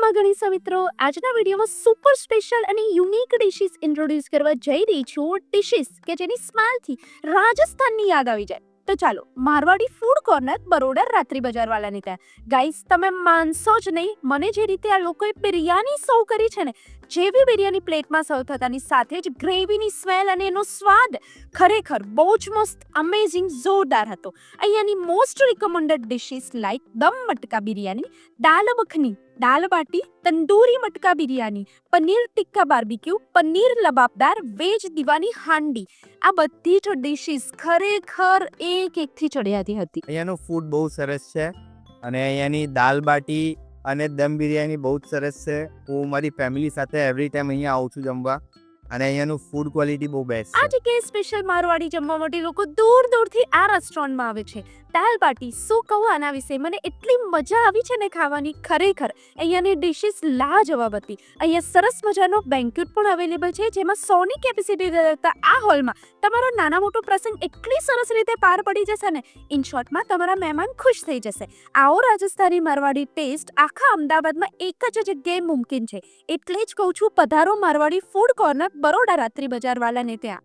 નમસ્કાર ગણેશ મિત્રો, આજના વિડીયોમાં સુપર સ્પેશિયલ અને યુનિક ડિશિસ ઇન્ટ્રોડ્યુસ કરવા જઈ રહી છું. ડિશિસ કે જેની સ્મેલથી રાજસ્થાનની યાદ આવી જાય. તો ચાલો મારવાડી ફૂડ કોર્નર બરોડા રાત્રિ બજાર વાળાની ત્યાં. ગાઈસ, તમે માનશો જ નહીં, મને જે રીતે આ લોકોએ બિરયાની સર્વ કરી છે ને, જેવી બિરયાની પ્લેટમાં સર્વ થતાની સાથે જ ગ્રેવીની સ્મેલ અને એનો સ્વાદ ખરેખર બહુ જ મસ્ત, અમેઝિંગ, જોરદાર હતો. અહીંયાની મોસ્ટ રિકમેન્ડેડ ડિશિસ લાઈક દમ મટકા બિરયાની, દાલ મખની, દાલ બાટી, તંદૂરી મટકા બિરયાની, પનીર ટિક્કા બાર્બીક્યુ, પનીર લબાબદાર, વેજ દીવાની હાંડી, આ બધી જ ડિશિસ ખરેખર એકથી ચડિયાતી હતી. અહીંયાનું ફૂડ બહુ સરસ છે અને અહીંયાની દાલ બાટી અને દમ બિરયાની બહુ જ સરસ છે. હું મારી ફેમિલી સાથે એવરી ટાઈમ અહીંયા આવું છું જમવા અને અહીંયાનું ફૂડ ક્વોલિટી બહુ બેસ્ટ આ છે. જગ્યાએ સ્પેશિયલ મારવાડી જમવા માટે લોકો દૂર દૂરથી આ રેસ્ટોરન્ટમાં આવે છે. દાલ બાટી શું કહું આના વિશે, મને એટલી મજા આવી છે ને ખાવાની. ખરેખર અહીંયાની ડિશિસ લાજવાબ હતી. અહીંયા સરસ મજાનો બેન્ક્વેટ પણ અવેલેબલ છે, જેમાં 100ની કેપેસિટી ધરાવતા આ હોલમાં તમારો નાના મોટો પ્રસંગ એટલી સરસ રીતે પાર પડી જશે ને, ઇન શોર્ટમાં તમારા મહેમાન ખુશ થઈ જશે. આવો રાજસ્થાની મારવાડી ટેસ્ટ આખા અમદાવાદમાં એક જ જગ્યાએ મુમકિન છે. એટલે જ કહું છું, પધારો મારવાડી ફૂડ કોર્નર બરોડા રાત્રિ બજાર વાળાને ત્યાં.